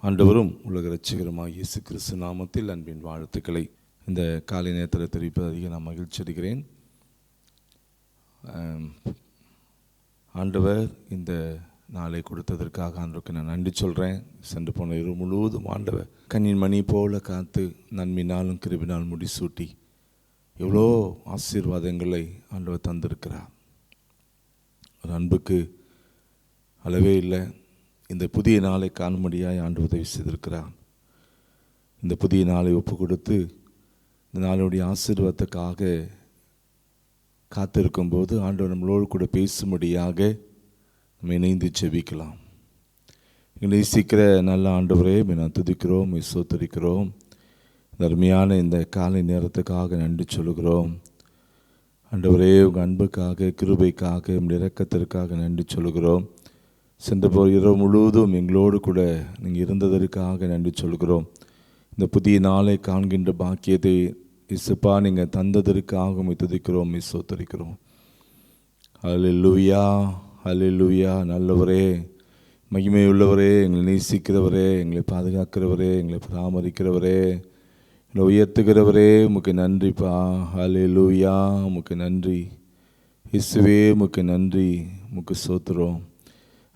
ஆண்டவரும் உலக இரட்சகருமாகிய இயேசு கிறிஸ்து நாமத்தில் அன்பின் வாழ்த்துக்களை இந்த காலை நேரத்தில் தெரிவிப்பது அதிக நான் மகிழ்ச்சி அடைகிறேன். ஆண்டவர் இந்த நாளை கொடுத்ததற்காக ஆண்டவருக்கு நான் நன்றி சொல்கிறேன். சென்று போன இரவு முழுவதும் ஆண்டவர் கண்ணின் மணி போல காத்து நன்மையினாலும் கிருபினால் முடிசூட்டி எவ்வளோ ஆசீர்வாதங்களை ஆண்டவர் தந்திருக்கிறார். ஒரு அன்புக்கு அளவே இல்லை. இந்த புதிய நாளை காணும்படியாய் ஆண்டு உதவி செய்திருக்கிறார். இந்த புதிய நாளை ஒப்பு கொடுத்து இந்த நாளுடைய ஆசீர்வாதத்துக்காக காத்திருக்கும்போது ஆண்டவர் நம்மளோடு கூட பேசும்படியாக நம்ம இணைந்து ஜெபிக்கலாம். நேசிக்கிற நல்ல ஆண்டவரே, நான் துதிக்கிறோம், சோத்தரிக்கிறோம். இந்த அருமையான இந்த காலை நேரத்துக்காக நன்றி சொல்லுகிறோம். ஆண்டவரே, உங்கள் அன்புக்காக, கிருபைக்காக, உங்கள் இரக்கத்திற்காக நன்றி சொல்லுகிறோம். சென்ற போர் இரவு முழுவதும் எங்களோடு கூட நீங்கள் இருந்ததற்காக நன்றி சொல்கிறோம். இந்த புதிய நாளை காண்கின்ற பாக்கியத்தை இசுப்பா நீங்கள் தந்ததற்காக துதிக்கிறோம், சோத்தரிக்கிறோம். அல்லேலூயா, அல்லேலூயா. நல்லவரே, மகிமை உள்ளவரே, எங்களை நேசிக்கிறவரே, எங்களை பாதுகாக்கிறவரே, எங்களை பராமரிக்கிறவரே, எங்களை உயர்த்துகிறவரே, உமக்கு நன்றிப்பா. அல்லேலூயா, உமக்கு நன்றி. இயேசுவே, உமக்கு நன்றி, உமக்கு சோத்துறோம்.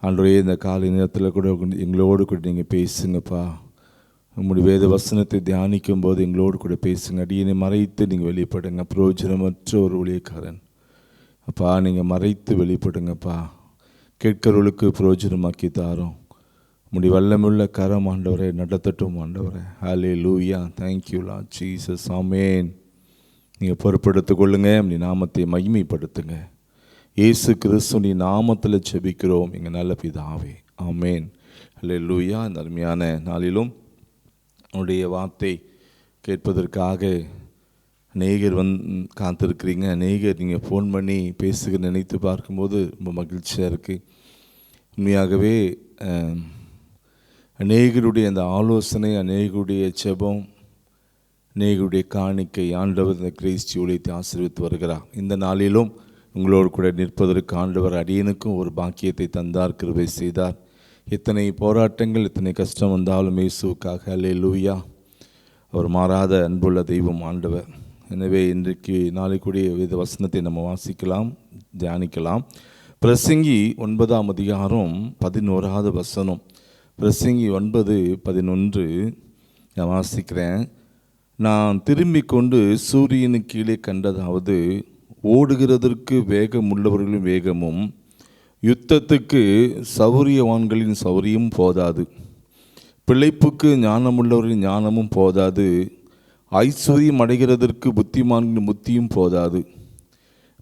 ஆண்டவரே, இந்த காலை நேரத்தில் கூட எங்களோடு கூட நீங்கள் பேசுங்கப்பா. உங்களுடைய வேத வசனத்தை தியானிக்கும் போது எங்களோடு கூட பேசுங்க. அடியனை மறைத்து நீங்கள் வெளிப்படுங்க. பிரயோஜனமற்ற ஒரு ஊழியக்காரன் அப்பா, நீங்கள் மறைத்து வெளிப்படுங்கப்பா. கேட்கிறவர்களுக்கு பிரயோஜனமாக்கி தாரோம். உங்களுடைய வல்லமுள்ள கரம் ஆண்டவரை நடத்தட்டும் ஆண்டவரை. ஹல்லேலூயா. Thank you Lord Jesus. ஆமென். நீங்கள் பொறுப்படுத்திக் கொள்ளுங்க. அப்படி நாமத்தை மகிமைப்படுத்துங்க. இயேசு கிறிஸ்துவின் நாமத்தில் ஜெபிக்கிறோம் எங்கள் நல்ல பிதாவே. ஆமென். அல்லேலூயா. இந்த அருமையான நாளிலும் உன்னுடைய வார்த்தை கேட்பதற்காக அநேகர் காத்திருக்கிறீங்க. அநேகர் நீங்கள் ஃபோன் பண்ணி பேசுகிற நினைத்து பார்க்கும்போது ரொம்ப மகிழ்ச்சியாக இருக்குது. உண்மையாகவே அநேகருடைய அந்த ஆலோசனை, அநேகருடைய ஜெபம், அநேகருடைய காணிக்கை ஆண்டவர் இந்த கிறிஸ்து ஊழியத்தை ஆசீர்வித்து வருகிறார். இந்த நாளிலும் உங்களோடு கூட நிற்பதற்கு ஆண்டவர் அடியனுக்கும் ஒரு பாக்கியத்தை தந்தார், கிருபை செய்தார். எத்தனை போராட்டங்கள், எத்தனை கஷ்டம் வந்தாலும் இயேசுவுக்காக அல்லேலூயா. அவர் மாறாத அன்புள்ள தெய்வம் ஆண்டவர். எனவே இன்றைக்கு நாளைக்குரிய வேத வசனத்தை நம்ம வாசிக்கலாம், தியானிக்கலாம். பிரசங்கி 9ஆம் அதிகாரம் 11வது வசனம். பிரசங்கி 9:11 நான் வாசிக்கிறேன். நான் திரும்பி கொண்டு சூரியனுக்கு கீழே கண்டதாவது, ஓடுகிறதற்கு வேகம் உள்ளவர்களின் வேகமும் யுத்தத்துக்கு சௌரியவான்களின் சௌரியம் போதாது. பிழைப்புக்கு ஞானமுள்ளவர்களின் ஞானமும் போதாது. ஐஸ்வர்யம் அடைகிறதற்கு புத்திமான்களின் புத்தியும் போதாது.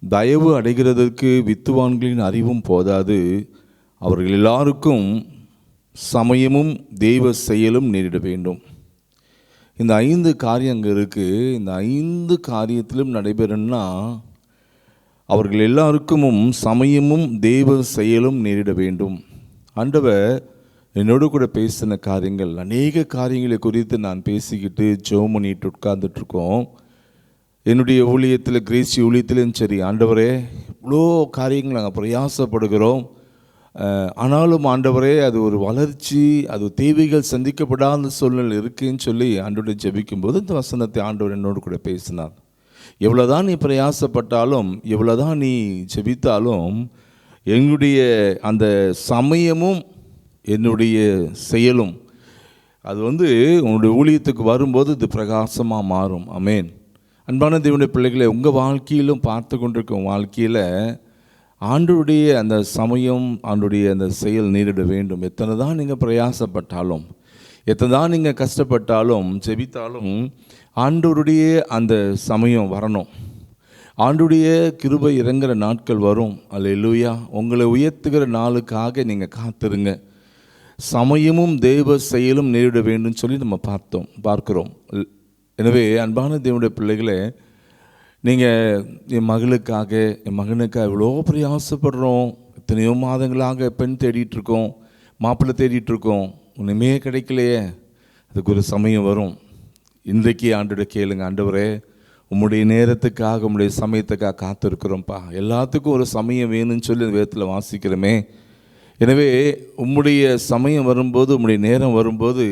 தயவு அடைகிறதற்கு வித்துவான்களின் அறிவும் போதாது. அவர்கள் எல்லாருக்கும் சமயமும் தெய்வ செயலும் நேரிட வேண்டும். இந்த 5 காரியங்கள் இருக்குது. இந்த 5 காரியத்திலும் நடைபெறணும்னா அவர்கள் எல்லாருக்கும் சமயமும் தெய்வ செயலும் நேரிட வேண்டும். ஆண்டவர் என்னோடு கூட பேசின காரியங்கள், அநேக காரியங்களை குறித்து நான் பேசிக்கிட்டு ஜெபம் பண்ணிட்டு உட்கார்ந்துட்ருக்கோம். என்னுடைய ஊழியத்தில், கிரேசி ஊழியத்திலும் சரி, ஆண்டவரே இவ்வளோ காரியங்கள் நாங்கள் பிரயாசப்படுகிறோம். ஆனாலும் ஆண்டவரே, அது ஒரு வளர்ச்சி, அது தேவைகள் சந்திக்கப்படாத சூழ்நிலை இருக்குன்னு சொல்லி ஆண்டவரை ஜெபிக்கும்போது இந்த வசனத்தை ஆண்டவர் என்னோடு கூட பேசினார். எவ்வளோதான் நீ பிரயாசப்பட்டாலும், எவ்வளோதான் நீ ஜெபித்தாலும், என்னுடைய அந்த சமயமும் என்னுடைய செயலும் அது உன்னுடைய ஊழியத்துக்கு வரும்போது இது பிரகாசமாக மாறும். ஆமென். அன்பான தேவனுடைய பிள்ளைகளை, உங்கள் வாழ்க்கையிலும் பார்த்து கொண்டிருக்கும் வாழ்க்கையில் ஆண்டவருடைய அந்த சமயம், ஆண்டவருடைய அந்த செயல் நேரிட வேண்டும். எத்தனை தான் நீங்கள் பிரயாசப்பட்டாலும், எத்தனை தான் நீங்கள் கஷ்டப்பட்டாலும், ஜெபித்தாலும் ஆண்டவருடைய அந்த சமயம் வரணும். ஆண்டவருடைய கிருபை இறங்குற நாட்கள் வரும். அல்லேலூயா. உங்களை உயர்த்துகிற நாளுக்காக நீங்கள் காத்திருங்க. சமயமும் தெய்வ செயலும் நேரிட வேண்டும் சொல்லி நம்ம பார்க்கிறோம். எனவே அன்பான தேவனுடைய பிள்ளைகளே, நீங்கள் என் மகளுக்காக, என் மகனுக்காக இவ்வளோ பிரயாசப்படுறோம். எத்தனையோ மாதங்களாக பெண் தேடிட்டுருக்கோம், மாப்பிள்ளை தேடிட்டுருக்கோம், ஒன்றுமே கிடைக்கலையே. அதுக்கு ஒரு சமயம் வரும். இன்றைக்கு ஆண்டோட கேளுங்க. ஆண்டவரே, உம்முடைய நேரத்துக்காக, உம்முடைய சமயத்துக்காக காத்திருக்கிறோம்ப்பா. எல்லாத்துக்கும் ஒரு சமயம் வேணும்னு சொல்லி வேதத்தில் வாசிக்கிறோமே. எனவே உம்முடைய சமயம் வரும்போது, உம்முடைய நேரம் வரும்போது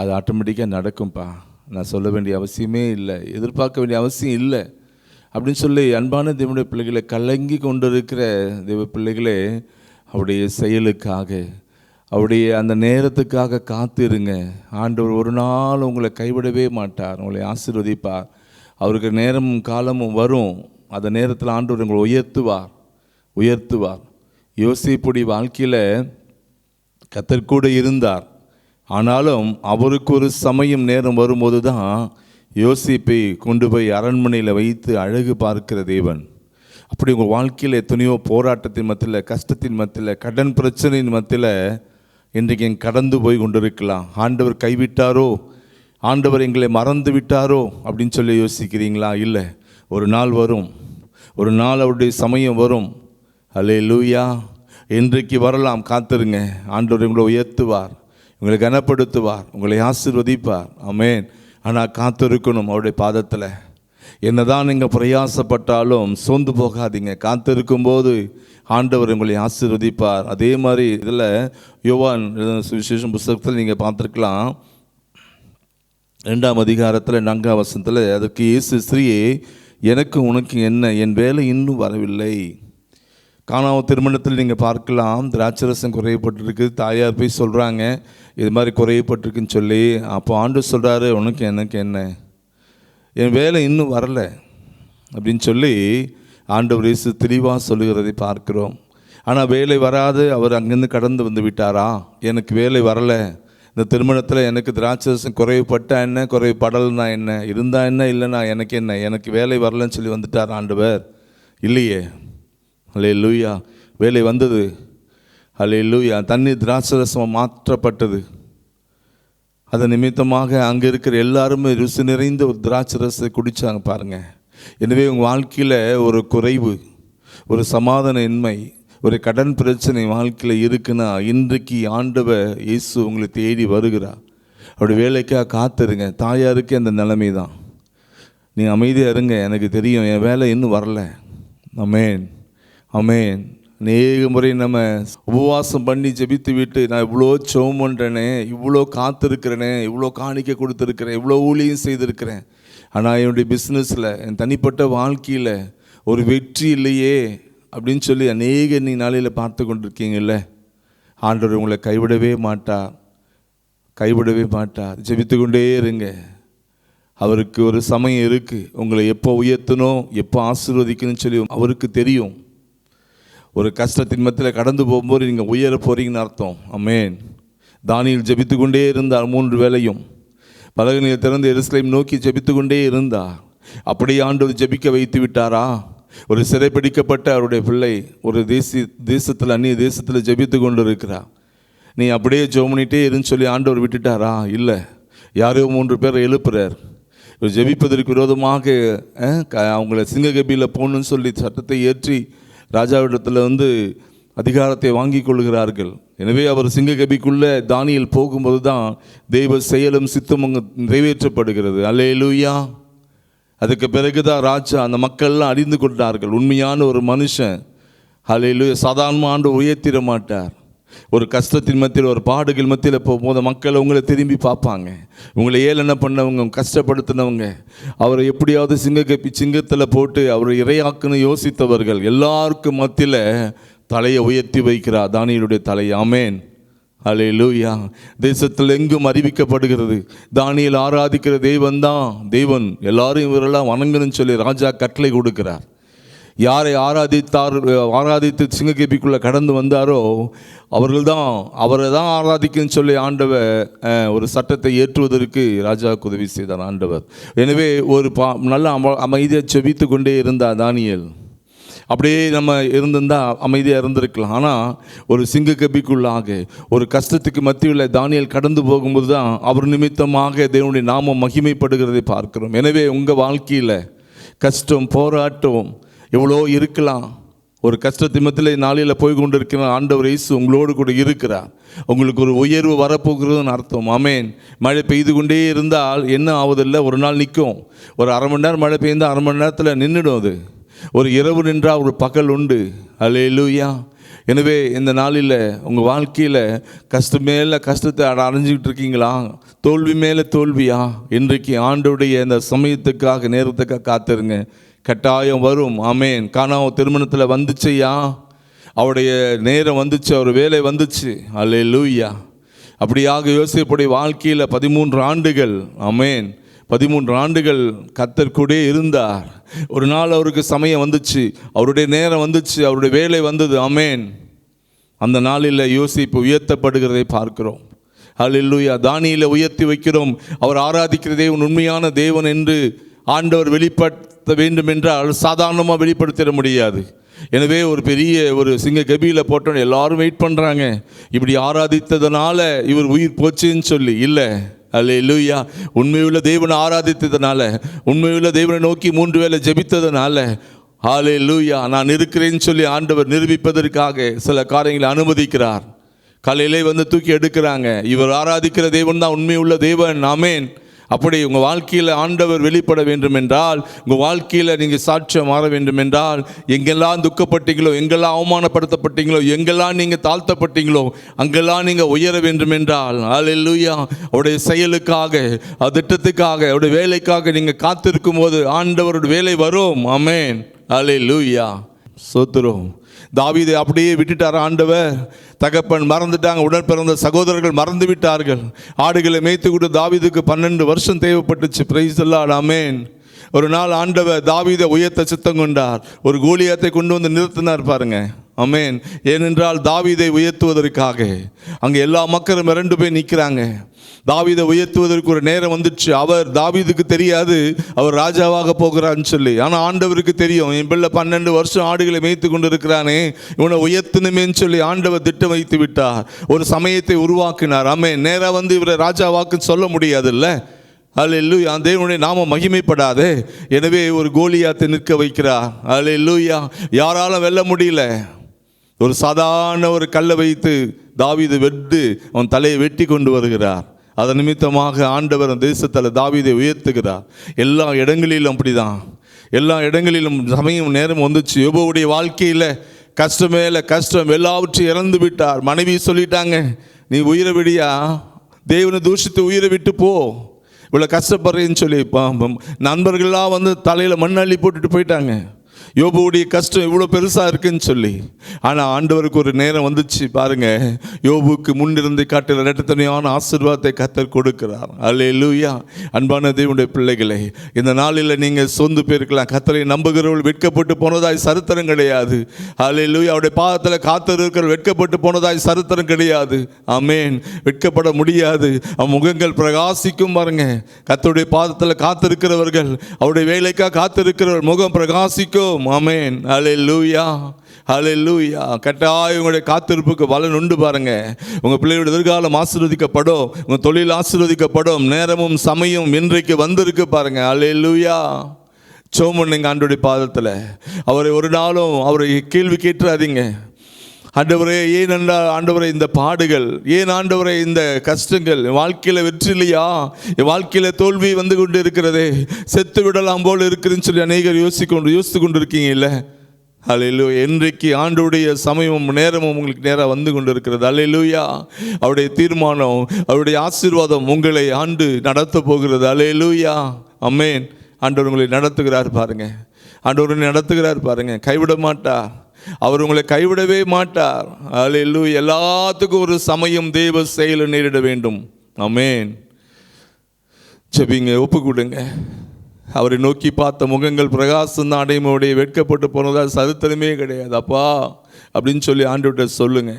அது ஆட்டோமேட்டிக்காக நடக்கும்ப்பா. நான் சொல்ல வேண்டிய அவசியமே இல்லை, எதிர்பார்க்க வேண்டிய அவசியம் இல்லை அப்படின்னு சொல்லி அன்பான தேவனுடைய பிள்ளைகளை, கலங்கி கொண்டிருக்கிற தேவ பிள்ளைகளே, அவருடைய செயலுக்காக, அவருடைய அந்த நேரத்துக்காக காத்திருங்க. ஆண்டவர் ஒரு நாள் உங்களை கைவிடவே மாட்டார், உங்களை ஆசீர்வதிப்பார். அவருக்கு நேரமும் காலமும் வரும். அந்த நேரத்தில் ஆண்டவர் உங்களை உயர்த்துவார். யோசேப்புடைய வாழ்க்கையில் கர்த்தர் கூட இருந்தார். ஆனாலும் அவருக்கு ஒரு சமயம் நேரம் வரும்போது தான் யோசேப்பை கொண்டு போய் அரண்மனையில் வைத்து அழகு பார்க்கிற தேவன். அப்படி உங்கள் வாழ்க்கையில் எத்தனையோ போராட்டத்தின் மத்தியில், கஷ்டத்தின் மத்தியில், கடன் பிரச்சனையின் மத்தியில் இன்றைக்கு கடந்து போய் கொண்டிருக்கலாம். ஆண்டவர் கைவிட்டாரோ, ஆண்டவர் எங்களை மறந்து விட்டாரோ அப்படின்னு சொல்லி யோசிக்கிறீங்களா? இல்லை, ஒரு நாள் வரும், ஒரு நாள் அவருடைய சமயம் வரும். அல்லேலூயா. இன்றைக்கு வரலாம், காத்திருங்க. ஆண்டவர் உங்களை உயர்த்துவார், உங்களை கனப்படுத்துவார், உங்களை ஆசீர்வதிப்பார். ஆமென். ஆனால் காத்திருக்கணும் அவருடைய பாதத்தில். என்னதான் நீங்கள் பிரயாசப்பட்டாலும் சோர்ந்து போகாதீங்க. காத்திருக்கும் போது ஆண்டவர் உங்களை ஆசீர்வதிப்பார். அதே மாதிரி இதில் யோவான் சுவிசேஷம் புத்தகத்தில் நீங்கள் பார்த்துருக்கலாம், 2ஆம் அதிகாரத்தில் 4ஆம் வசனத்தில், அதுக்கு இயேசு, ஸ்திரீயே, எனக்கு உனக்கு என்ன, என் வேலை இன்னும் வரவில்லை. கானாவு திருமணத்தில் நீங்கள் பார்க்கலாம், திராட்சரசம் குறையப்பட்டிருக்கு. தாயார் போய் சொல்கிறாங்க, இது மாதிரி குறையப்பட்டிருக்குன்னு சொல்லி. அப்போ ஆண்டவர் சொல்கிறாரு, உனக்கு எனக்கு என்ன, என் வேலை இன்னும் வரலை அப்படின்னு சொல்லி ஆண்டவர் இயேசு தெளிவாக சொல்லுகிறதை பார்க்கிறோம். ஆனால் வேலை வராது அவர் அங்கேருந்து கடந்து வந்து விட்டாரா? எனக்கு வேலை வரலை, இந்த திருமணத்தில் எனக்கு திராட்சரசம் குறைவுப்பட்டா என்ன, குறைவுப்படலைன்னா என்ன, இருந்தால் என்ன, இல்லைன்னா எனக்கு என்ன, எனக்கு வேலை வரலன்னு சொல்லி வந்துட்டார் ஆண்டவர்? இல்லையே. அல்லேலூயா. வேலை வந்தது. அல்லேலூயா. தண்ணீர் திராட்சரசம் மாற்றப்பட்டது. அதன் நிமித்தமாக அங்கே இருக்கிற எல்லாருமே ருசி நிறைந்த ஒரு திராட்சரசத்தை குடித்தாங்க பாருங்கள். எனவே உங்கள் வாழ்க்கையில் ஒரு குறைவு, ஒரு சமாதான இன்மை, ஒரு கடன் பிரச்சனை வாழ்க்கையில் இருக்குன்னா, இன்றைக்கு ஆண்டவர் இயேசு உங்களை தேடி வருகிறார். அவருடைய வேலைக்காக காத்துருங்க. தாயாருக்கு அந்த நிலைமை தான். நீங்கள் அமைதியாக இருங்க, எனக்கு தெரியும் என் வேலை இன்னும் வரல. ஆமென், ஆமென். அநேக முறை நம்ம உபவாசம் பண்ணி ஜெபித்து விட்டு, நான் இவ்வளோ ஜெபம் பண்ணுறேனே, இவ்வளோ காத்திருக்கிறேனே, இவ்வளோ காணிக்கை கொடுத்துருக்கிறேன், இவ்வளோ ஊழியம் செய்திருக்கிறேன், ஆனால் என்னுடைய பிஸ்னஸில், என் தனிப்பட்ட வாழ்க்கையில் ஒரு வெற்றி இல்லையே அப்படின்னு சொல்லி அநேக நாளையில் பார்த்து கொண்டிருக்கீங்கல்ல. ஆண்டவர் உங்களை கைவிடவே மாட்டார். ஜெபித்து கொண்டே இருங்க. அவருக்கு ஒரு சமயம் இருக்குது. உங்களை எப்போ உயர்த்தணும், எப்போ ஆசீர்வதிக்கணும்னு சொல்லி அவருக்கு தெரியும். ஒரு கஷ்டத்தின் மத்தியில் கடந்து போகும்போது நீங்கள் உயர போகிறீங்கன்னு அர்த்தம். ஆமென். தானியேல் ஜெபித்து கொண்டே இருந்தார். 3 வேளையும் பலகணியை திறந்து எருசலேம் நோக்கி ஜெபித்து கொண்டே இருந்தார். அப்படியே ஆண்டவர் ஜெபிக்க வைத்து விட்டாரா? ஒரு சிறைப்பிடிக்கப்பட்ட அவருடைய பிள்ளை ஒரு தேசத்தில், அந்நிய தேசத்தில் ஜெபித்து கொண்டு இருக்கிறார். நீ அப்படியே ஜெபம் பண்ணிகிட்டே இருன்னு சொல்லி ஆண்டவர் விட்டுட்டாரா? இல்லை. யாரோ 3 பேரை எழுப்புறார். ஜெபிப்பதற்கு விரோதமாக அவங்கள சிங்ககபியில் போகணுன்னு சொல்லி சட்டத்தை ஏற்றி ராஜாவிடத்தில் அதிகாரத்தை வாங்கி கொள்கிறார்கள். எனவே அவர் சிங்ககபிக்குள்ளே தானியேல் போகும்போது தான் தெய்வ செயலும் சித்தமும் நிறைவேற்றப்படுகிறது. அல்லேலூயா. அதுக்கு பிறகுதான் ராஜா அந்த மக்கள்லாம் அறிந்து கொண்டார்கள், உண்மையான ஒரு மனுஷன் அல்லேலூயா சாதாரண ஆண்டு உயர்த்திட மாட்டார். ஒரு கஷ்டத்தின் மத்தியில், ஒரு பாடுகள் மத்தியில் போகும்போது மக்கள் உங்களை திரும்பி பார்ப்பாங்க. உங்களை ஏளன பண்ணவங்க, கஷ்டப்படுத்தினவங்க, அவரை எப்படியாவது சிங்கத்தில் போட்டு அவரை இறையாக்குன்னு யோசித்தவர்கள் எல்லாருக்கும் மத்தியில் தலையை உயர்த்தி வைக்கிறார் தானியேலுடைய தலையை. ஆமென், அல்லேலூயா. தேசத்தில் எங்கும் அறிவிக்கப்படுகிறது, தானியேல் ஆராதிக்கிற தேவன் அவன் இவரெல்லாம் வணங்கணும்னு சொல்லி ராஜா கட்டளை கொடுக்கிறார். யாரை ஆராதித்து சிங்ககேபிக்குள்ளே கடந்து வந்தாரோ அவரை தான் ஆராதிக்குன்னு சொல்லி ஆண்டவர் ஒரு சட்டத்தை ஏற்றுவதற்கு ராஜாவுக்கு உதவி செய்தார் ஆண்டவர். எனவே ஒரு நல்ல அமைதியாக செபித்து கொண்டே இருந்தார் தானியேல். அப்படியே நம்ம இருந்திருந்தால் அமைதியாக இருந்திருக்கலாம். ஆனால் ஒரு சிங்ககபிக்குள்ளாக ஒரு கஷ்டத்துக்கு மத்தியில் தானியேல் கடந்து போகும்போது தான் அவர் நிமித்தமாக தேவனுடைய நாமம் மகிமைப்படுகிறதை பார்க்கிறோம். எனவே உங்கள் வாழ்க்கையில் கஷ்டம், போராட்டம் எவ்வளோ இருக்கலாம். ஒரு கஷ்டத்தின் மத்தியில் நாளையில் போய் கொண்டு இருக்கிற ஆண்டவர் இயேசு உங்களோடு கூட இருக்கிறார். உங்களுக்கு ஒரு உயர்வு வரப்போகிறதுன்னு அர்த்தம். ஆமென். மழை பெய்து கொண்டே இருந்தால் என்ன ஆவதில்லை, ஒரு நாள் நிற்கும். ஒரு அரை மணி நேரம் மழை பெய்ந்தால் அரை மணி நேரத்தில் நின்றுடும். அது ஒரு இரவு நின்றால் ஒரு பகல் உண்டு. அல்லேலூயா. எனவே இந்த நாளில் உங்கள் வாழ்க்கையில் கஷ்டம் மேலே கஷ்டத்தை அடைஞ்சிக்கிட்டு இருக்கீங்களா? தோல்வி மேலே தோல்வியா? இன்றைக்கு ஆண்டோடைய இந்த சமயத்துக்காக நேரத்துக்காக காத்துருங்க. கட்டாயம் வரும். ஆமேன். காணாம திருமணத்தில் வந்துச்சையா, அவருடைய நேரம் வந்துச்சு, அவர் வேலை வந்துச்சு. அல்லேலூயா. அப்படியாக யோசேப்புடைய வாழ்க்கையில் 13 ஆண்டுகள், ஆமேன், 13 ஆண்டுகள் கர்த்தர் கூட இருந்தார். ஒரு நாள் அவருக்கு சமயம் வந்துச்சு, அவருடைய நேரம் வந்துச்சு, அவருடைய வேலை வந்தது. ஆமேன். அந்த நாளில் யோசேப்பு உயர்த்தப்படுகிறதை பார்க்கிறோம். அல்லேலூயா. தானியேலை உயர்த்தி வைக்கிறோம். அவர் ஆராதிக்கிற தேவன் உண்மையான தேவன் என்று ஆண்டவர் வெளிப்படுத்த வேண்டும் என்றால் சாதாரணமாக வெளிப்படுத்திட முடியாது. எனவே ஒரு பெரிய ஒரு சிங்க கபியில் போட்டோன்னு எல்லாரும் வெயிட் பண்ணுறாங்க. இப்படி ஆராதித்ததுனால இவர் உயிர் போச்சுன்னு சொல்லி இல்லை. அல்லேலூயா. உண்மையுள்ள தேவனை ஆராதித்ததுனால, உண்மையுள்ள தேவனை நோக்கி 3 வேளை ஜெபித்ததுனால, அல்லேலூயா, நான் இருக்கிறேன்னு சொல்லி ஆண்டவர் நிரூபிப்பதற்காக சில காரியங்களை அனுமதிக்கிறார். காலையிலே வந்து தூக்கி எடுக்கிறாங்க. இவர் ஆராதிக்கிற தேவன் தான் உண்மையுள்ள தேவன். ஆமேன். அப்படி உங்கள் வாழ்க்கையில் ஆண்டவர் வெளிப்பட வேண்டும் என்றால், உங்கள் வாழ்க்கையில் நீங்கள் சாட்சியம் மாற வேண்டும் என்றால், எங்கெல்லாம் துக்கப்பட்டீங்களோ, எங்கெல்லாம் அவமானப்படுத்தப்பட்டீங்களோ, எங்கெல்லாம் நீங்கள் தாழ்த்தப்பட்டீங்களோ, அங்கெல்லாம் நீங்கள் உயர வேண்டும் என்றால், அல்லேலூயா, அவருடைய செயலுக்காக, திட்டத்துக்காக, அவருடைய வேலைக்காக நீங்கள் காத்திருக்கும் போது ஆண்டவருடைய வேலை வரும். ஆமேன். அல்லேலூயா. ஸ்தோத்திரம். தாவீதை அப்படியே விட்டுட்டார் ஆண்டவர். தகப்பன் மறந்துட்டாங்க, உடன் பிறந்த சகோதரர்கள் மறந்து விட்டார்கள். ஆடுகளை மேய்த்து கூட தாவீதுக்கு 12 வருஷம் தேவைப்பட்டுச்சு. Praise the Lord. ஆமென். ஒரு நாள் ஆண்டவர் தாவீதை உயர்த்த சித்தம் கொண்டார். ஒரு கோலியாத்தை கொண்டு வந்து நிறுத்தினார் பாருங்க. ஆமென். ஏனென்றால் தாவீதை உயர்த்துவதற்காக அங்கே எல்லா மக்களும் மிரண்டு போய் நிற்கிறாங்க. தாவீதை உயர்த்துவதற்கு ஒரு நேரம் வந்துச்சு. தாவீதுக்கு தெரியாது அவர் ராஜாவாக போகிறான்னு சொல்லி. ஆனால் ஆண்டவருக்கு தெரியும், என் பிள்ளை 12 வருஷம் ஆடுகளை மேய்த்து கொண்டு இருக்கிறானே, இவனை உயர்த்தணுமேன்னு சொல்லி ஆண்டவர் திட்டம் வைத்து விட்டார். ஒரு சமயத்தை உருவாக்கினார். ஆமென். நேராக வந்து இவரை ராஜாவாக்குன்னு சொல்ல முடியாதுல்ல. அல்லேலூயா. தேவனுடைய நாமம் மகிமைப்படாதே. எனவே ஒரு கோலியாத்தை நிற்க வைக்கிறார். அல்லேலூயா. யாராலும் வெல்ல முடியல. ஒரு சாதாரண ஒரு கல்லை வைத்து தாவீது அவன் தலையை வெட்டி கொண்டு வருகிறார். அதன் நிமித்தமாக ஆண்டவர் தேசத்தில் தாவீதை உயர்த்துகிறார். எல்லா இடங்களிலும் அப்படிதான். எல்லா இடங்களிலும் சமயம் நேரம் வந்துச்சு. யோபுடைய வாழ்க்கையில் கஷ்டம் மேலே கஷ்டம், எல்லாவற்றையும் இறந்து விட்டார். மனைவி சொல்லிட்டாங்க, நீ உயிர விடியா, தேவனை தூஷித்து உயிரை விட்டு போ, இவ்வளோ கஷ்டப்படுறேன்னு சொல்லி நண்பர்கள்லாம் வந்து தலையில் மண் அள்ளி போட்டுட்டு போயிட்டாங்க. யோபுடைய கஷ்டம் இவ்வளோ பெருசாக இருக்குன்னு சொல்லி. ஆனால் ஆண்டவருக்கு ஒரு நேரம் வந்துச்சு பாருங்க. யோபுக்கு முன்னிருந்தை காட்டில் இரட்டத்தனையான ஆசீர்வாதத்தை கர்த்தர் கொடுக்கிறார். அல்லேலூயா. அன்பான தேவனுடைய பிள்ளைகளை, இந்த நாளில் நீங்கள் சொந்து போயிருக்கலாம். கர்த்தரை நம்புகிறவர்கள் வெட்கப்பட்டு போனதாய் சரித்திரம் கிடையாது. அல்லேலூயா. அவருடைய பாதத்தில் காத்திருக்கிற வெட்கப்பட்டு போனதாய் சரித்திரம் கிடையாது. ஆமென். வெட்கப்பட முடியாது. முகங்கள் பிரகாசிக்கும் பாருங்க. கர்த்தருடைய பாதத்தில் காத்திருக்கிறவர்கள், அவருடைய வேலைக்காக காத்திருக்கிறவர்கள் முகம் பிரகாசிக்கும். ஆமென். அல்லேலூயா. அல்லேலூயா. கட்டாயம் உங்களுடைய காத்திருப்புக்கு பலன் உண்டு பாருங்க. உங்கள் பிள்ளையோட எதிர்காலம் ஆசீர்வதிக்கப்படும். உங்கள் தொழில் ஆசீர்வதிக்கப்படும். நேரமும் சமயம் இன்றைக்கு வந்திருக்கு பாருங்க. அல்லேலூயா. ஜெபம் பண்ணுங்க ஆண்டவருடைய பாதத்தில். அவரை ஒரு நாளும் அவரை கேள்வி கேட்டுறாதீங்க. ஆண்டவரே, ஏன் என்றால் ஆண்டவரே இந்த பாடுகள், ஏன் ஆண்டவரே இந்த கஷ்டங்கள், என் வாழ்க்கையில் வெற்றி இல்லையா, என் வாழ்க்கையில் தோல்வி வந்து கொண்டு இருக்கிறதே, செத்து விடலாம் போல் இருக்குதுன்னு சொல்லி அநேகர் யோசித்து கொண்டு இருக்கீங்க இல்லை? அல்லேலூயா. இன்றைக்கு ஆண்டவருடைய சமயமும் நேரமும் உங்களுக்கு நேராக வந்து கொண்டு இருக்கிறது. அல்லேலூயா. அவருடைய தீர்மானம், அவருடைய ஆசீர்வாதம் உங்களை ஆண்டு நடத்த போகிறது. அல்லேலூயா. ஆமென். ஆண்டவர் உங்களை நடத்துகிறார் பாருங்க. ஆண்டவர் நடத்துகிறார் பாருங்க. கைவிட மாட்டார். அவர் உங்களை கைவிடவே மாட்டார். அல்லேலூயா. எல்லாத்துக்கும் ஒரு சமயம் தேவ செயல நேரிட வேண்டும். ஆமென். ஜெபிங்க, ஒப்பு கொடுங்க. அவரை நோக்கி பார்த்த முகங்கள் பிரகாசம் தான் அடையுடைய வெட்கப்பட்டு போனதா சரித்திரமே கிடையாது அப்பா அப்படின்னு சொல்லி ஆண்டவர்கிட்ட சொல்லுங்க.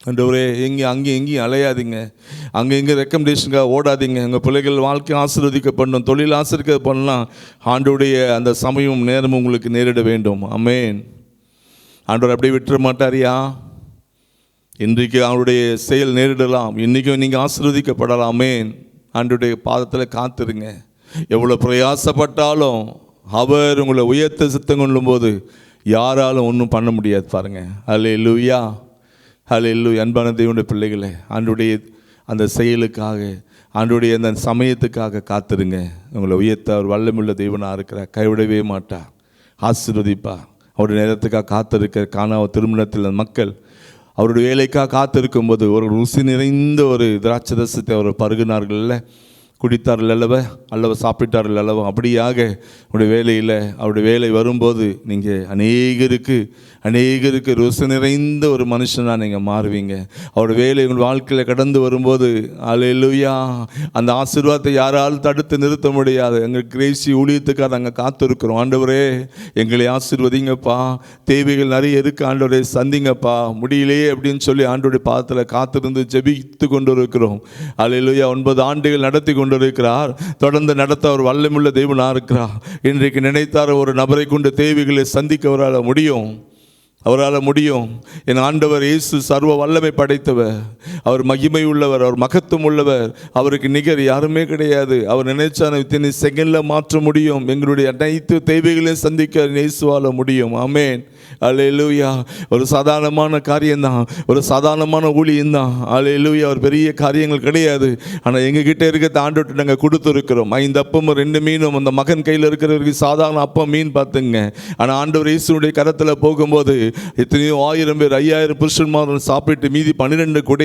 ஆண்டவரே, அங்கேயும் அலையாதீங்க, அங்கே இங்கே ரெக்கமெண்டேஷனுக்காக ஓடாதீங்க. உங்கள் பிள்ளைகள் வாழ்க்கை ஆசீர்வதிக்கப்படணும், தொழில் ஆசீர்வதிக்கப்படலாம். ஆண்டவருடைய அந்த சமயம் நேரமும் உங்களுக்கு நேரிட வேண்டும். ஆமென். ஆண்டவர் அப்படியே விட்டுற மாட்டாரியா? இன்றைக்கு அவருடைய செயல் நேரிடலாம், இன்றைக்கும் நீங்கள் ஆசீர்வதிக்கப்படலாம். ஆமென். ஆண்டவருடைய பாதத்தில் காத்துருங்க. எவ்வளோ பிரயாசப்பட்டாலும் அவர் உங்களை உயர்த்த சித்தம் கொள்ளும் போது யாராலும் ஒன்றும் பண்ண முடியாது பாருங்க. அல்லேலூயா. அல்லேலூயா. அன்பான தேவனுடைய பிள்ளைகளே, ஆண்டவருடைய அந்த செயலுக்காக, ஆண்டவருடைய அந்த சமயத்துக்காக காத்துருங்க. உங்களை உயர்த்த அவர் வல்லமுள்ள தேவனாக இருக்கிறார். கைவிடவே மாட்டார், ஆசீர்வதிப்பார். அவருடைய நேரத்துக்காக காத்திருக்க காணாத திருமணத்தில் மக்கள் அவருடைய வேலைக்காக காத்திருக்கும்போது ஒரு ருசி நிறைந்த ஒரு திராட்சரசத்தை அவர் பருகினார்கள், குடித்தார்கள் அல்லவா சாப்பிட்டார்கள் அல்லவா. அப்படியாக அவருடைய வேலையில் அவருடைய வேலை வரும்போது நீங்கள் அநேகருக்கு ருசி நிறைந்த ஒரு மனுஷனாக நீங்கள் மாறுவீங்க. அவருடைய வேலை உங்கள் வாழ்க்கையில் கடந்து வரும்போது அல்லேலூயா, அந்த ஆசீர்வாதத்தை யாராலும் தடுத்து நிறுத்த முடியாது. எங்கள் கிரேசி ஊழியத்துக்காக நாங்கள் காத்திருக்கிறோம். ஆண்டவரே எங்களை ஆசீர்வதிங்கப்பா, தேவைகள் நிறைய இருக்குது ஆண்டவரே, சந்திங்கப்பா, முடியலையே அப்படின்னு சொல்லி ஆண்டவருடைய பாதத்தில் காத்திருந்து ஜெபித்து கொண்டு இருக்கிறோம். அல்லேலூயா, 9 ஆண்டுகள் நடத்தி கொண்டு இருக்கிறார். தொடர்ந்து நடத்த அவர் வல்லமுள்ள தேவனாக இருக்கிறார். இன்றைக்கு நினைத்தார் ஒரு நபரை கொண்டு தேவைகளை சந்திக்க அவரால் முடியும். என் ஆண்டவர் இயேசு சர்வ வல்லமை படைத்தவர், அவர் மகிமை உள்ளவர், அவர் மகத்துவம் உள்ளவர், அவருக்கு நிகர் யாருமே கிடையாது. அவர் நினைச்சா இத்தனை செகண்டில் மாற்ற முடியும். எங்களுடைய அனைத்து தேவைகளையும் சந்திக்க இயேசுவால் முடியும். ஆமென், அல்லேலூயா. ஒரு சாதாரணமான காரியம்தான், ஒரு சாதாரணமான ஊழியம்தான். அல்லேலூயா, ஒரு பெரிய காரியங்கள் கிடையாது. ஆனால் எங்ககிட்ட இருக்கிறத ஆண்டவர்கிட்ட நாங்கள் கொடுத்துருக்கிறோம். 5 அப்பமும் 2 மீனும் அந்த மகன் கையில் இருக்கிறவருக்கு சாதாரண அப்பம் மீன் பார்த்துங்க. ஆனால் ஆண்டவர் இயேசுடைய கரத்தில் போகும்போது எத்தனையோ 1000 பேர் 5000 புருஷன்மார்கள் சாப்பிட்டு மீதி 12 கூட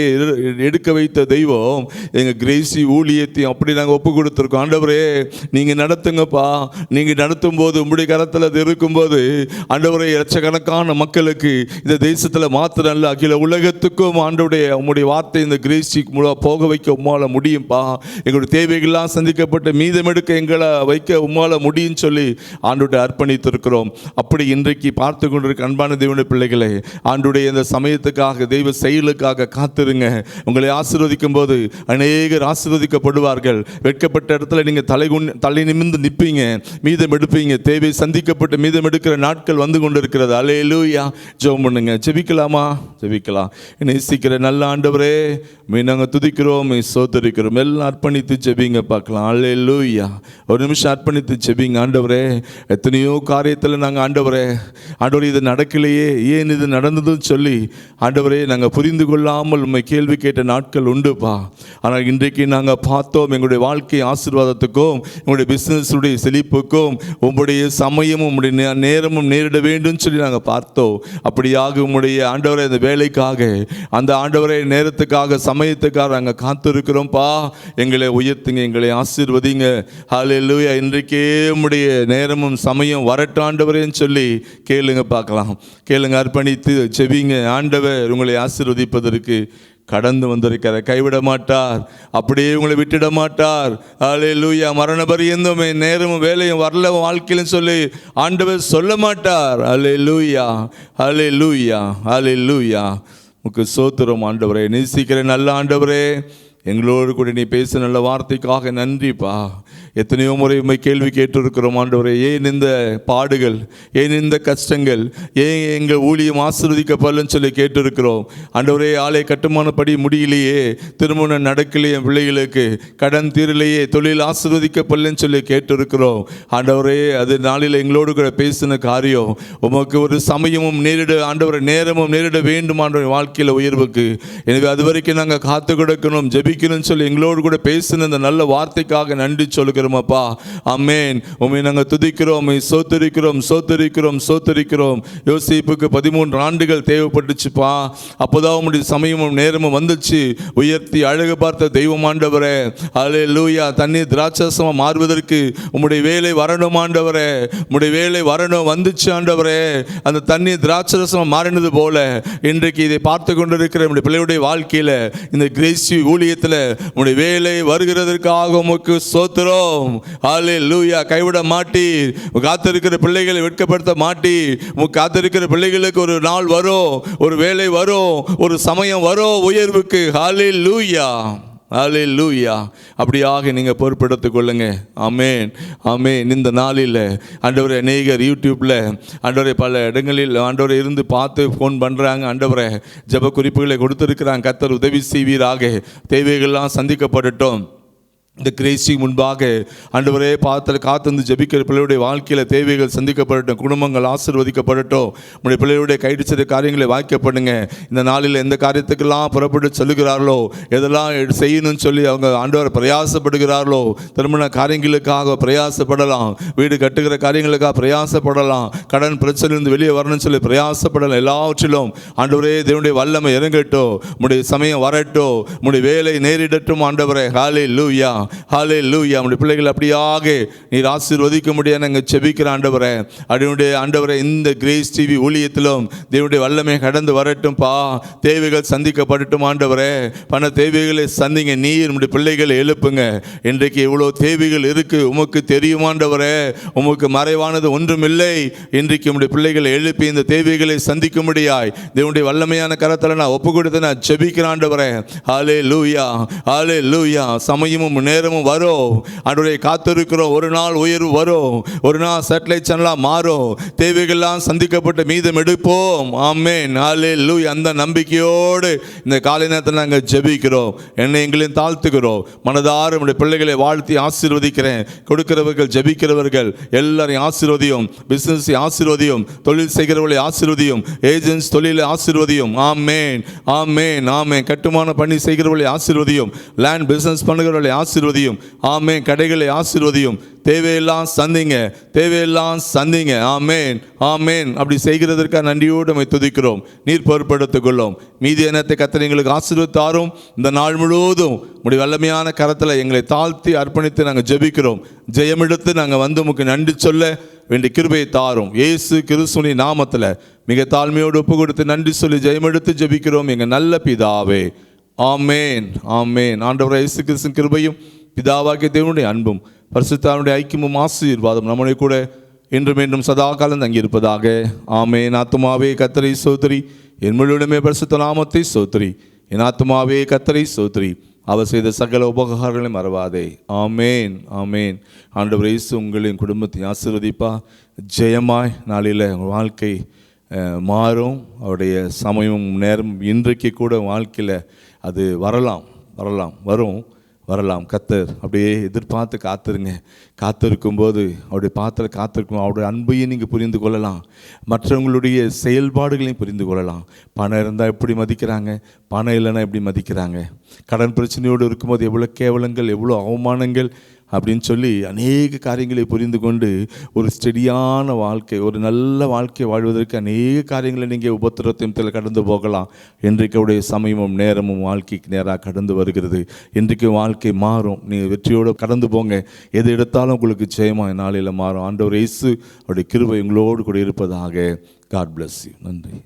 எடுக்க வைத்த தெய்வம் எங்கள் கிரேசி ஊழியத்தையும் அப்படி நாங்கள் ஒப்பு கொடுத்துருக்கோம். ஆண்டவரே நீங்கள் நடத்துங்கப்பா, நீங்கள் நடத்தும் போது உங்களுடைய கரத்தில் அது இருக்கும்போது ஆண்டவரே லட்சக்கணக்கான மக்களுக்கு இந்த தேசத்தில் மாத்திரம் அல்ல அகில உலகத்துக்கும் ஆண்டவருடைய உங்களுடைய வார்த்தை இந்த கிரேசிக்கு மூலம் போக வைக்க உம்மால முடியும்ப்பா. எங்களுடைய தேவைகள்லாம் சந்திக்கப்பட்டு மீதம் எடுக்க எங்களை வைக்க உம்மால முடியும்னு சொல்லி ஆண்டவர்கிட்ட அர்ப்பணித்திருக்கிறோம். அப்படி இன்றைக்கு பார்த்து கொண்டிருக்க அன்பான தேவனுடைய பிள்ளைகளை, ஆண்டவருடைய இந்த சமயத்துக்காக தெய்வ செயலுக்காக காத்திருங்க. உங்களை ஆசீர்வதிக்கும் போது அநேகர் ஆசீர்வதிக்கப்படுவார்கள். வெட்கப்பட்ட இடத்துல நீங்கள் தலை நிமிர்ந்து நிற்பீங்க, மீதம் எடுப்பீங்க. தேவை சந்திக்கப்பட்டு மீதம் எடுக்கிற நாட்கள் வந்து கொண்டிருக்கிறது. அல்லேலூயா. ஜெபம் பண்ணுங்க. ஜெபிக்கலாமா? ஜெபிக்கலாம். நேசிக்கிற நல்ல ஆண்டவரே, நாங்கள் துதிக்கிறோம், சோதரிக்கிறோம். எல்லாம் அர்ப்பணித்து ஜெபிங்க பார்க்கலாம். அல்லேலூயா. ஒரு நிமிஷம் அர்ப்பணித்து ஜெபிங்க. ஆண்டவரே, எத்தனையோ காரியத்தில் நாங்கள் ஆண்டவரே இது நடக்கலையே, ஏன் இது நடந்ததுன்னு சொல்லி ஆண்டவரே நாங்கள் புரிந்து கொள்ளாமல் உண்மை கேள்வி கேட்ட நாட்கள் உண்டுப்பா. ஆனால் இன்றைக்கு நாங்கள் பார்த்தோம், எங்களுடைய வாழ்க்கை ஆசீர்வாதத்துக்கும் எங்களுடைய பிஸ்னஸுடைய செழிப்புக்கும் உங்களுடைய சமயமும் உங்களுடைய நேரமும் நேரிட வேண்டும் சொல்லி நாங்கள் பார்த்தோம். அப்படியாக உங்களுடைய ஆண்டவரை அந்த வேலைக்காக, அந்த ஆண்டவரை நேரத்துக்காக, சமயத்துக்காக நாங்கள் காத்திருக்கிறோம்ப்பா. எங்களை உயர்த்துங்க, எங்களை ஆசீர்வதிங்க. ஹல்லேலூயா. இன்றைக்கே உங்களுடைய நேரமும் சமயம் வரட்டும் ஆண்டவரேன்னு சொல்லி கேளுங்க பார்க்கலாம். கேளுங்க, அர்ப்பணித்து செவிங்க. ஆண்டவர் உங்களை ஆசீர்வதிப்பதற்கு கடந்து வந்திருக்கிற கைவிட மாட்டார், அப்படியே உங்களை விட்டுட மாட்டார். அல்லேலூயா. மரண பரியந்தம் நேரமும் வேலையும் வரல வாழ்க்கையிலும் சொல்லி ஆண்டவர் சொல்ல மாட்டார். அல்லேலூயா, அல்லேலூயா, அல்லேலூயா. உமக்கு ஸ்தோத்திரம் ஆண்டவரே. நேசிக்கிற நல்ல ஆண்டவரே, எங்களோடு கூட நீ பேச நல்ல வார்த்தைக்காக நன்றிப்பா. எத்தனையோ முறை உண்மை கேள்வி கேட்டிருக்கிறோம் ஆண்டவரே, ஏன் இந்த பாடுகள், ஏன் இந்த கஷ்டங்கள், ஏன் எங்கள் ஊழியம் ஆசீர்வதிக்கப்படலன்னு சொல்லி கேட்டிருக்கிறோம் ஆண்டவரே. ஆலய கட்டுமானப்படி முடியலையே, திருமணம் நடக்கலையே, பிள்ளைகளுக்கு கடன் தீரலையே, தொழில் ஆசீர்வதிக்கப்படலன்னு சொல்லி கேட்டிருக்கிறோம் ஆண்டவரே. அது நாளில் எங்களோடு கூட பேசின காரியம் உமக்கு ஒரு சமயமும் நேரிட ஆண்டவரை நேரமும் நேரிட வேண்டும் ஆண்டவரை வாழ்க்கையில் உயர்வுக்கு. எனவே அது வரைக்கும் நாங்கள் காத்து கிடக்கணும், ஜெபிக்கணும்னு சொல்லி எங்களோடு கூட பேசின அந்த நல்ல வார்த்தைக்காக நன்றி சொல்லுகிறோம் அப்பா. ஆமென். உம்மை நாங்கள் துதிக்கிறோம், சோத்தரிக்கிறோம், சோத்தரிக்கிறோம், சோத்தரிக்கிறோம். யோசேப்புக்கு 13 ஆண்டுகள் தேவைப்பட்டுச்சுப்பா. அப்போதான் உம்முடைய சமயமும் நேரமும் வந்துச்சு. உயர்த்தி அழகு பார்த்த தெய்வம் ஆண்டவரே. அல்லேலூயா. தண்ணீர் திராட்சரசமா மாறுவதற்கு உம்முடைய வேலை வரணும் ஆண்டவரே. உம்முடைய வேலை வரணும், வந்துச்சு ஆண்டவரே. அந்த தண்ணீர் திராட்சரசமா மாறினது போல இன்றைக்கு இதை பார்த்து கொண்டிருக்கிற நம்முடைய பிள்ளையுடைய வாழ்க்கையில, இந்த கிரேசி ஊழியத்தில் உம்முடைய வேலை வருகிறதற்காக உமக்கு ஸ்தோத்திரம். ஹல்லேலூயா. கைவிட மாட்டீர். காத்திருக்கிற பிள்ளைகளை வெட்கப்படுத்த மாட்டீர். காத்திருக்கிற பிள்ளைகளுக்கு ஒரு நாள் வரும், ஒரு வேலை வரும், ஒரு சமயம் வரும் உயர்வுக்கு. ஹல்லேலூயா, ஹல்லேலூயா. அப்படியாக நீங்கள் பொறுப்பெடுத்துக் கொள்ளுங்க. ஆமென், ஆமென். இந்த நாளில் ஆண்டவரை அநேகர் யூடியூப்பில் ஆண்டவரை பல இடங்களில் ஆண்டவரை இருந்து பார்த்து ஃபோன் பண்ணுறாங்க. ஆண்டவரை ஜெப குறிப்புகளை கொடுத்துருக்குறாங்க. கர்த்தர் உதவி செய்வீராக, தேவைகள்லாம் சந்திக்கப்படட்டும். இந்த கிரேசிக்கு முன்பாக ஆண்டவரே காத்திருந்து ஜெபிக்கிற பிள்ளையுடைய வாழ்க்கையில் தேவைகள் சந்திக்கப்படட்டும், குடும்பங்கள் ஆசீர்வதிக்கப்படட்டும். உங்களுடைய பிள்ளையுடைய கைடிச்சத காரியங்களை வாய்க்கப்படுங்க. இந்த நாளில் எந்த காரியத்துக்கெல்லாம் புறப்பட்டு செல்லுகிறார்களோ, எதெல்லாம் செய்யணும்னு சொல்லி அவங்க ஆண்டவர் பிரயாசப்படுகிறார்களோ, திருமண காரியங்களுக்காக பிரயாசப்படலாம், வீடு கட்டுகிற காரியங்களுக்காக பிரயாசப்படலாம், கடன் பிரச்சனையிலிருந்து வெளியே வரணும்னு சொல்லி பிரயாசப்படலாம். எல்லாவற்றிலும் ஆண்டவரே தேவனுடைய வல்லமை இறங்கட்டும், உங்களுடைய சமயம் வரட்டும், உங்களுடைய வேலை நேரிடட்டும் ஆண்டவரே. ஹல்லேலூயா, ஹல்லேலூயா. நம்முடைய பிள்ளைகள் அப்படியாக நீர் ஆசீர்வதிக்க முடியாது நாங்கள் செபிக்கிற ஆண்டவரே. அதனுடைய ஆண்டவரே இந்த கிரேஸ் டிவி ஊழியத்திலும் தேவனுடைய வல்லமை கடந்து வரட்டும்பா. தேவைகள் சந்திக்கப்படட்டும் ஆண்டவரே. பண தேவைகளை சந்திங்க. நீர் நம்முடைய பிள்ளைகளை எழுப்புங்க. இன்றைக்கு எவ்வளோ தேவைகள் இருக்கு உமக்கு தெரியும் ஆண்டவரே. உமக்கு மறைவானது ஒன்றுமில்லை. இன்றைக்கு நம்முடைய பிள்ளைகளை எழுப்பி இந்த தேவைகளை சந்திக்க முடியாய் தேவனுடைய வல்லமையான கரத்தில் நான் ஒப்பு கொடுத்து நான் செபிக்கிறேன் ஆண்டவரே. ஹல்லேலூயா, ஹல்லேலூயா. சமயமும் நேரமும் வரும் ஆண்டவரே, காத்திருக்கிறோம். ஒரு நாள் உயர்வு வரும், ஒரு நாள் சேட்டலைட் சேனலாக மாறும், தேவைகள்லாம் சந்திக்கப்பட்டு மீதம் எடுப்போம். ஆமென், ஹல்லேலூயா. அந்த நம்பிக்கையோடு இந்த காலை நேரத்தில் நாங்கள் ஜெபிக்கிறோம். என்னை எங்களையும் தாழ்த்துக்கிறோம். மனதார நம்முடைய பிள்ளைகளை வாழ்த்தி ஆசீர்வதிக்கிறேன். கொடுக்கிறவர்கள் ஜெபிக்கிறவர்கள் எல்லாரையும் ஆசீர்வதியும், பிசினஸ் ஆசீர்வதியும், தொழில் செய்கிறவர்களை ஆசீர்வதியும், ஏஜென்ட்ஸ் தொழிலை ஆசீர்வதியும். ஆமென், ஆமென், ஆமென். கட்டுமான பணி செய்கிறவர்களை ஆசீர்வதியும், லேண்ட் பிசினஸ் பண்ணுகிறவர்களை ஆசீர்வதியும். ஆமென். கடைகளை ஆசீர்வதியும். தேவையெல்லாம் சந்திங்க, தேவையெல்லாம் சந்திங்க. ஆமென், ஆமென். அப்படி செய்கிறதற்காக நன்றியோடு நம்மை துதிக்கிறோம். நீர் பொறுப்படுத்திக் கொள்ளும். மீதி இனத்தை கர்த்தர் எங்களுக்கு ஆசீர்வதித்தாரும். இந்த நாள் முழுவதும் உடைய வல்லமையான கரத்தில் எங்களை தாழ்த்தி அர்ப்பணித்து நாங்கள் ஜெபிக்கிறோம். ஜெயமெடுத்து நாங்கள் வந்து உமக்கு நன்றி சொல்ல வேண்டிய கிருபையை தாரும். இயேசு கிறிஸ்துவின் நாமத்தில் மிக தாழ்மையோடு ஒப்பு கொடுத்து நன்றி சொல்லி ஜெயமெடுத்து ஜெபிக்கிறோம் எங்கள் நல்ல பிதாவே. ஆமென், ஆமென். ஆண்டவராகிய இயேசு கிறிஸ்துவின் கிருபையும் பிதாவாகிய தேவனுடைய அன்பும் பரிசுத்தாவினுடைய ஐக்கியமும் ஆசீர்வாதம் நம்முடைய கூட இன்றும் மீண்டும் சதா காலம் தங்கியிருப்பதாக. ஆமென். ஆத்துமாவே கர்த்தரை ஸ்தோத்திரி, என் முழுவதுமே பரிசுத்த நாமத்தை ஸ்தோத்திரி. என் ஆத்துமாவே கர்த்தரை ஸ்தோத்திரி, அவர் செய்த சகல உபகாரங்களை மறவாதே. ஆமென், ஆமென். ஆண்டவர் இயேசு உங்களின் குடும்பத்தை ஆசீர்வதிப்பா. ஜெயமாய் நாளில் உங்கள் வாழ்க்கை மாறும். அவருடைய சமயம் நேரம் இன்றைக்கு கூட வாழ்க்கையில் அது வரலாம். கர்த்தர் அப்படியே எதிர்பார்த்து காத்திருங்க. காத்திருக்கும்போது அவருடைய பாத்திர காத்திருக்கும் அவருடைய அன்பையும் நீங்கள் புரிந்து கொள்ளலாம், மற்றவங்களுடைய செயல்பாடுகளையும் புரிந்து கொள்ளலாம். பணம் இருந்தால் எப்படி மதிக்கிறாங்க, பணம் இல்லைன்னா எப்படி மதிக்கிறாங்க, கடன் பிரச்சனையோடு இருக்கும்போது எவ்வளோ கேவலங்கள், எவ்வளோ அவமானங்கள் அப்படின்னு சொல்லி அநேக காரியங்களை புரிந்து கொண்டு ஒரு ஸ்டெடியான வாழ்க்கை, ஒரு நல்ல வாழ்க்கை வாழ்வதற்கு அநேக காரியங்களை நீங்கள் உபத்திரத்தில் கடந்து போகலாம். இன்றைக்கு அவருடைய சமயமும் நேரமும் வாழ்க்கைக்கு நேராக கடந்து வருகிறது. இன்றைக்கு வாழ்க்கை மாறும். நீங்கள் வெற்றியோடு கடந்து போங்க. எது எடுத்தாலும் உங்களுக்கு ஜெயமாக நாளையில் மாறும். ஆண்டவர் இயேசு அவருடைய கிருபை உங்களோடு கூட இருப்பதாக. God bless you. நன்றி.